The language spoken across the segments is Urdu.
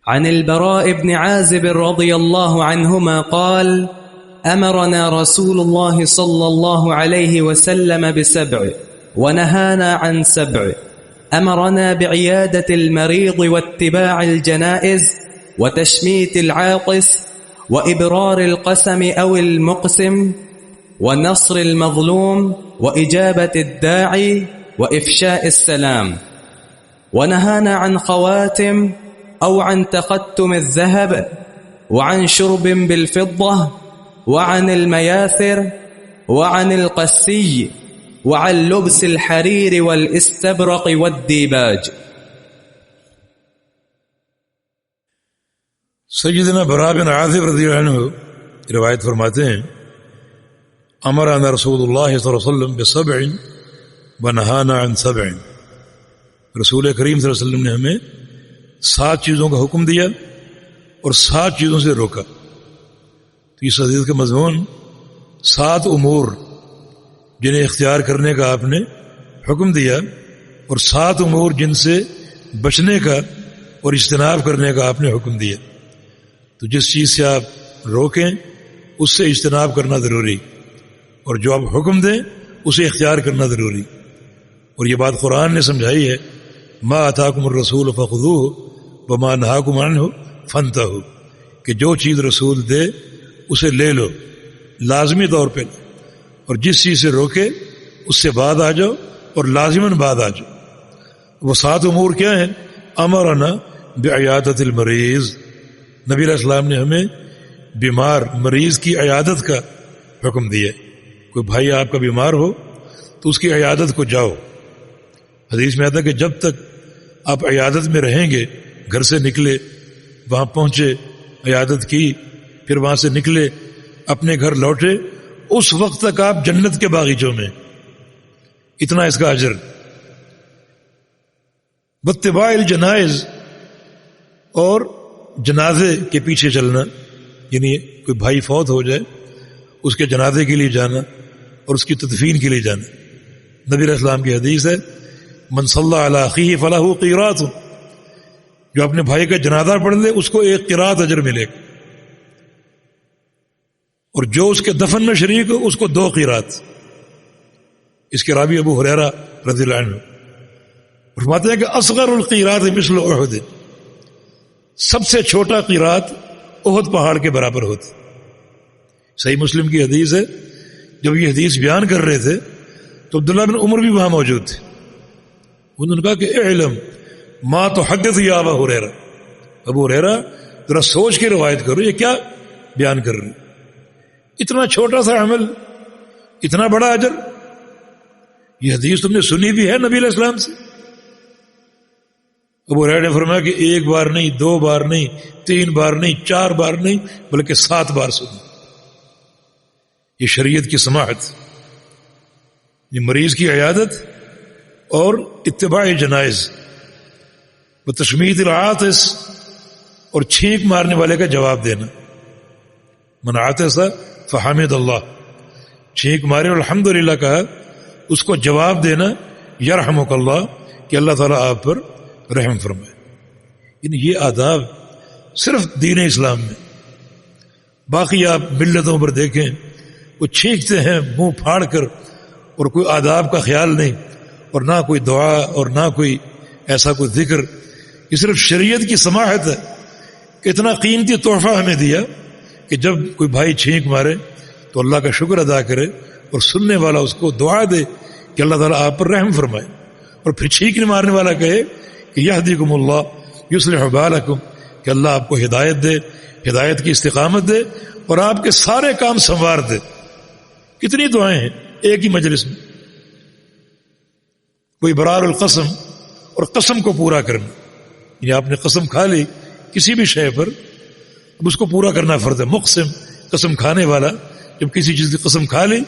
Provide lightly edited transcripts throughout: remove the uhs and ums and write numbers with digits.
عن البراء بن عازب رضي الله عنهما قال أمرنا رسول الله صلى الله عليه وسلم ب7 ونهانا عن 7. أمرنا بعيادة المريض واتباع الجنائز وتشميت العاطس وإبرار القسم أو المقسم ونصر المظلوم وإجابة الداعي وإفشاء السلام. ونهانا عن خواتم أو عن تختم الذهب وعن شرب بالفضة وعن المياثر وعن القسي وعن لبس الحرير والاستبرق والديباج. سیدنا براء بن عازب رضی اللہ عنہ روایت فرماتے ہیں امرنا رسول اللہ صلی اللہ علیہ وسلم ب7 ونہانا عن 7. رسول کریم صلی اللہ علیہ وسلم نے ہمیں 7 چیزوں کا حکم دیا اور 7 چیزوں سے روکا. تو اس حدیث کا مضمون 7 امور جنہیں اختیار کرنے کا آپ نے حکم دیا اور 7 امور جن سے بچنے کا اور اجتناب کرنے کا آپ نے حکم دیا. تو جس چیز سے آپ روکیں اس سے اجتناب کرنا ضروری اور جو آپ حکم دیں اسے اختیار کرنا ضروری. اور یہ بات قرآن نے سمجھائی ہے ما آتاکم الرسول فخذوہ وما نہاکم عنہ فانتہوا، کہ جو چیز رسول دے اسے لے لو لازمی طور پہ، اور جس چیز سے روکے اس سے بعد آ جاؤ اور لازماً بعد آ جاؤ. وہ 7 امور کیا ہیں؟ امرنا بعیادت المریض، نبی علیہ السلام نے ہمیں بیمار مریض کی عیادت کا حکم دیا. کوئی بھائی آپ کا بیمار ہو تو اس کی عیادت کو جاؤ. حدیث میں آتا ہے کہ جب تک آپ عیادت میں رہیں گے، گھر سے نکلے وہاں پہنچے عیادت کی پھر وہاں سے نکلے اپنے گھر لوٹے، اس وقت تک آپ جنت کے باغیچوں میں، اتنا اس کا اجر. باتباع الجنائز، اور جنازے کے پیچھے چلنا، یعنی کوئی بھائی فوت ہو جائے اس کے جنازے کے لیے جانا اور اس کی تدفین کے لیے جانا. نبی علیہ السلام کی حدیث ہے من صلی علی اخیہ فلہ قیراط، جو اپنے بھائی کا جنازہ پڑھ لے اس کو 1 قیراط اجر ملے گا، اور جو اس کے دفن میں شریک ہو اس کو 2 قیراط. اس کے راوی ابو ہریرہ رضی اللہ عنہ فرماتے ہیں کہ اصغر القیراط مثل احد، سب سے چھوٹا قیراط احد پہاڑ کے برابر ہوتا. صحیح مسلم کی حدیث ہے، جب یہ حدیث بیان کر رہے تھے تو عبداللہ بن عمر بھی وہاں موجود تھے. انہوں نے کہا کہ اعلم ما تحدث یا ابا ہریرہ، ابو ہریرہ ذرا سوچ کے روایت کرو، یہ کیا بیان کر رہے؟ اتنا چھوٹا سا عمل، اتنا بڑا اجر. یہ حدیث تم نے سنی بھی ہے نبی علیہ السلام سے؟ ابو ہریرہ نے فرمایا کہ 1 بار نہیں، 2 بار نہیں، 3 بار نہیں، 4 بار نہیں، بلکہ 7 بار سنی. یہ شریعت کی سماحت، یہ مریض کی عیادت اور اتباع جنائز و تشمیت العاطس، اور چھینک مارنے والے کا جواب دینا. من عاطس فحمد اللہ، چھینک مارے اور الحمدللہ کہا، اس کو جواب دینا یرحمک اللہ، کہ اللہ تعالیٰ آپ پر رحم فرمائے. یعنی یہ آداب صرف دین اسلام میں. باقی آپ ملتوں پر دیکھیں وہ چھینکتے ہیں منہ پھاڑ کر، اور کوئی آداب کا خیال نہیں، اور نہ کوئی دعا اور نہ کوئی ایسا کوئی ذکر. یہ صرف شریعت کی سماحت ہے کہ اتنا قیمتی تحفہ ہمیں دیا کہ جب کوئی بھائی چھینک مارے تو اللہ کا شکر ادا کرے، اور سننے والا اس کو دعا دے کہ اللہ تعالیٰ آپ پر رحم فرمائے، اور پھر چھینکنے مارنے والا کہے کہ یہدیکم اللہ یصلح بالکم، کہ اللہ آپ کو ہدایت دے، ہدایت کی استقامت دے، اور آپ کے سارے کام سنوار دے. کتنی دعائیں ہیں ایک ہی مجلس میں. کوئی برار القسم، اور قسم کو پورا کرنا، یعنی آپ نے قسم کھا لی کسی بھی شے پر، اب اس کو پورا کرنا فرض ہے. مقسم، قسم کھانے والا، جب کسی چیز کی قسم کھا لی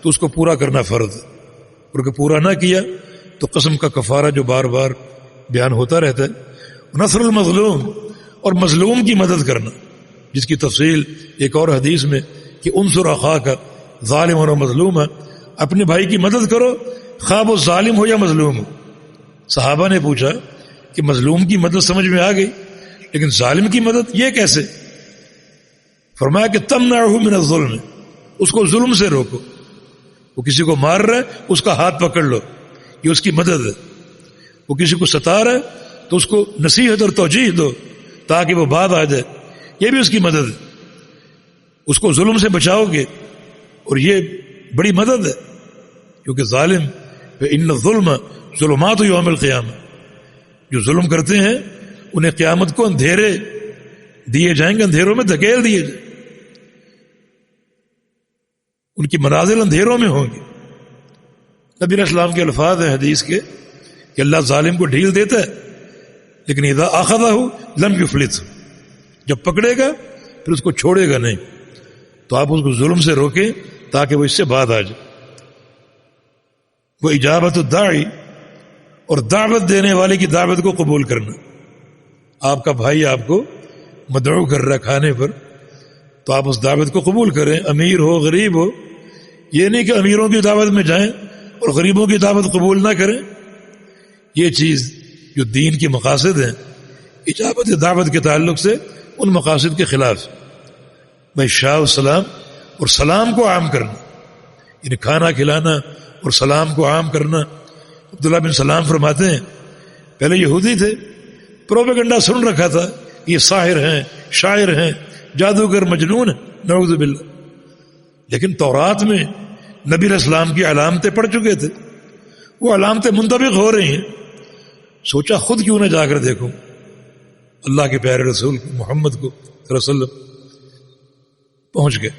تو اس کو پورا کرنا فرض ہے، اور اگر پورا نہ کیا تو قسم کا کفارہ جو بار بار بیان ہوتا رہتا ہے. نصر المظلوم، اور مظلوم کی مدد کرنا، جس کی تفصیل ایک اور حدیث میں کہ انصر اخاک ظالم اور مظلوم، اپنے بھائی کی مدد کرو خواہ وہ ظالم ہو یا مظلوم ہو. صحابہ نے پوچھا کہ مظلوم کی مدد سمجھ میں آ گئی، لیکن ظالم کی مدد یہ کیسے؟ فرمایا کہ تمنعہ من الظلم، اس کو ظلم سے روکو. وہ کسی کو مار رہا ہے اس کا ہاتھ پکڑ لو، یہ اس کی مدد ہے. وہ کسی کو ستا رہا ہے تو اس کو نصیحت اور توجیہ دو تاکہ وہ بعد آ جائے، یہ بھی اس کی مدد ہے. اس کو ظلم سے بچاؤ گے اور یہ بڑی مدد ہے، کیونکہ ظالم ان الظلم ظلمات یوم القیامہ، جو ظلم کرتے ہیں انہیں قیامت کو اندھیرے دیے جائیں گے، اندھیروں میں دھکیل دیے جائیں، ان کی منازل اندھیروں میں ہوں گی. نبی علیہ السلام کے الفاظ ہیں حدیث کے کہ اللہ ظالم کو ڈھیل دیتا ہے لیکن اذا اخذہ لم یفلت، جب پکڑے گا پھر اس کو چھوڑے گا نہیں. تو آپ اس کو ظلم سے روکیں تاکہ وہ اس سے بعد آ جائے. وہ اجابت الداعی، اور دعوت دینے والے کی دعوت کو قبول کرنا. آپ کا بھائی آپ کو مدعو کر رہا کھانے پر، تو آپ اس دعوت کو قبول کریں، امیر ہو غریب ہو. یہ نہیں کہ امیروں کی دعوت میں جائیں اور غریبوں کی دعوت قبول نہ کریں. یہ چیز جو دین کی مقاصد ہیں، اجابت دعوت کے تعلق سے ان مقاصد کے خلاف. بھائی شاہ سلام اور سلام کو عام کرنا، یعنی کھانا کھلانا اور سلام کو عام کرنا. عبداللہ بن سلام فرماتے ہیں پہلے یہودی تھے، پروپیگنڈا سن رکھا تھا، یہ ساحر ہیں، شاعر ہیں، جادوگر، مجنون ہیں، نعوذ باللہ. لیکن تورات میں نبی علیہ السلام کی علامتیں پڑھ چکے تھے، وہ علامتیں منطبق ہو رہی ہیں. سوچا خود کیوں نہ جا کر دیکھوں اللہ کے پیارے رسول محمد کو صلی اللہ علیہ وسلم. پہنچ گئے.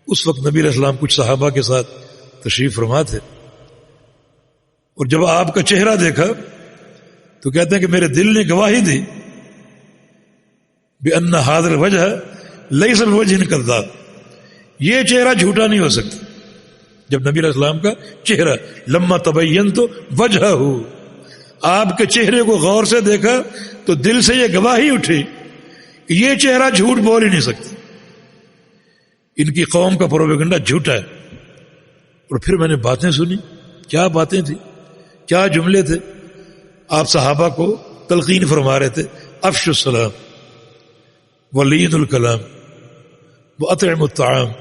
اس وقت نبی علیہ السلام کچھ صحابہ کے ساتھ تشریف فرما تھے، اور جب آپ کا چہرہ دیکھا تو کہتے ہیں کہ میرے دل نے گواہی دی بِأَنَّ هَذَا الْوَجْهَ لَيْسَ بِوَجْهٍ كَذَّابٍ، یہ چہرہ جھوٹا نہیں ہو سکتا. جب نبی علیہ السلام کا چہرہ لما تبینت وجهه، آپ کے چہرے کو غور سے دیکھا تو دل سے یہ گواہی اٹھی کہ یہ چہرہ جھوٹ بول ہی نہیں سکتا، ان کی قوم کا پروپیگنڈا جھوٹا ہے. اور پھر میں نے باتیں سنی. کیا باتیں تھی، کیا جملے تھے. آپ صحابہ کو تلقین فرما رہے تھے، افشوا السلام ولین الکلام واطعموا الطعام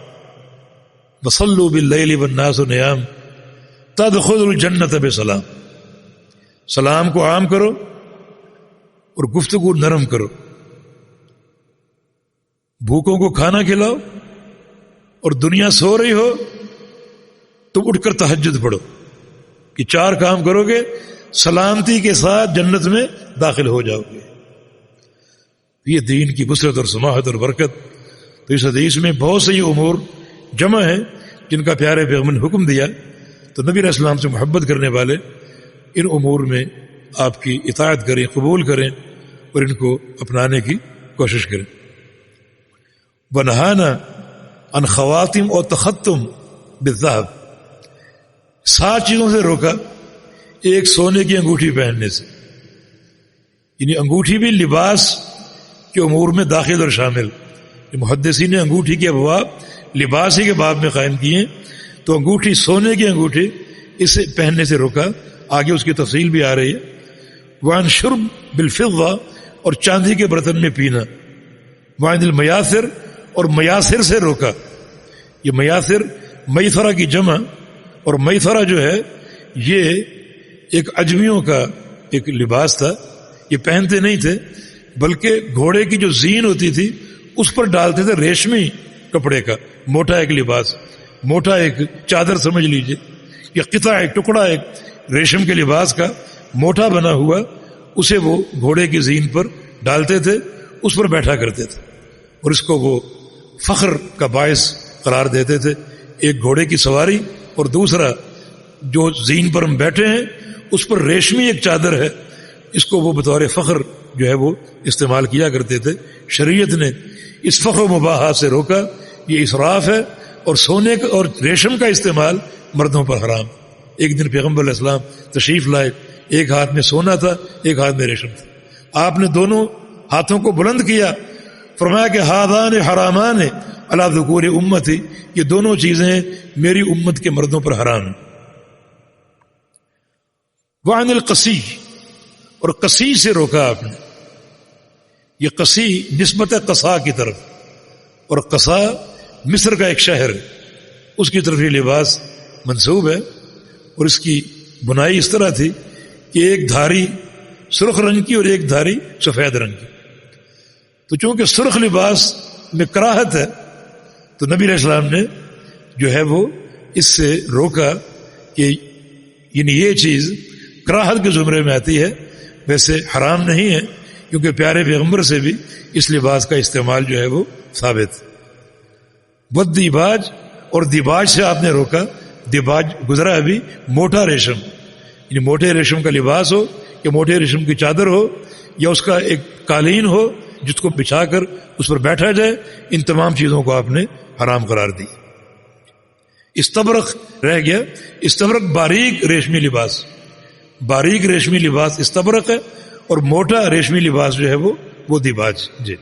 وصلوا باللیل والناس نیام تدخلوا الجنۃ بسلام. سلام کو عام کرو اور گفتگو نرم کرو، بھوکوں کو کھانا کھلاؤ، اور دنیا سو رہی ہو تم اٹھ کر تہجد پڑھو. کہ 4 کام کرو گے سلامتی کے ساتھ جنت میں داخل ہو جاؤ گے. یہ دین کی بصرت اور سماحت اور برکت. تو اس حدیث میں بہت سے امور جمع ہیں جن کا پیارے پیغمبر نے حکم دیا. تو نبی علیہ السلام سے محبت کرنے والے ان امور میں آپ کی اطاعت کریں، قبول کریں اور ان کو اپنانے کی کوشش کریں. ونہانا عن خواتم اور تختم بالذہب، 7 چیزوں سے روکا. ایک سونے کی انگوٹھی پہننے سے، یعنی انگوٹھی بھی لباس کے امور میں داخل اور شامل. محدثین نے انگوٹھی کے ابواب لباس ہی کے باب میں قائم کیے. تو انگوٹھی، سونے کی انگوٹھی، اسے پہننے سے روکا. آگے اس کی تفصیل بھی آ رہی ہے. وعن شرب بالفضہ، اور چاندی کے برتن میں پینا. وعن المیاثر، اور میاثر سے روکا. یہ میاثر میثرہ کی جمع، اور میثرہ جو ہے یہ ایک عجمیوں کا ایک لباس تھا. یہ پہنتے نہیں تھے بلکہ گھوڑے کی جو زین ہوتی تھی اس پر ڈالتے تھے ریشمی کپڑے کا موٹا ایک لباس، موٹا ایک چادر سمجھ لیجئے، یہ قطعہ، ایک ٹکڑا ایک ریشم کے لباس کا موٹا بنا ہوا، اسے وہ گھوڑے کی زین پر ڈالتے تھے، اس پر بیٹھا کرتے تھے اور اس کو وہ فخر کا باعث قرار دیتے تھے. ایک گھوڑے کی سواری اور دوسرا جو زین پر ہم بیٹھے ہیں اس پر ریشمی ایک چادر ہے، اس کو وہ بطور فخر جو ہے وہ استعمال کیا کرتے تھے. شریعت نے اس فخر و مباحات سے روکا. یہ اسراف ہے، اور سونے کا اور ریشم کا استعمال مردوں پر حرام. ایک دن پیغمبر علیہ السلام تشریف لائے، ایک ہاتھ میں سونا تھا، ایک ہاتھ میں ریشم تھا. آپ نے دونوں ہاتھوں کو بلند کیا، فرمایا کہ ہادان حرامان علی ذکور امتی، یہ دونوں چیزیں میری امت کے مردوں پر حرام ہیں. وعن القسی، اور قسی سے روکا آپ نے. یہ قصی نسبت ہے قصا کی طرف، اور قصا مصر کا ایک شہر ہے، اس کی طرف یہ لباس منسوب ہے، اور اس کی بنائی اس طرح تھی کہ ایک دھاری سرخ رنگ کی اور ایک دھاری سفید رنگ کی۔ تو چونکہ سرخ لباس میں کراہت ہے تو نبی علیہ السلام نے جو ہے وہ اس سے روکا کہ یعنی یہ چیز کراہت کے زمرے میں آتی ہے، ویسے حرام نہیں ہے، کیونکہ پیارے پیغمبر سے بھی اس لباس کا استعمال جو ہے وہ ثابت۔ والدیباج، اور دیباج سے آپ نے روکا، دیباج گزرا ابھی، موٹا ریشم، یعنی موٹے ریشم کا لباس ہو یا موٹے ریشم کی چادر ہو یا اس کا ایک قالین ہو جس کو بچھا کر اس پر بیٹھا جائے، ان تمام چیزوں کو آپ نے حرام قرار دی۔ استبرق رہ گیا، استبرق باریک ریشمی لباس، باریک ریشمی لباس استبرق ہے، اور موٹا ریشمی لباس جو ہے وہ دیباج۔ جی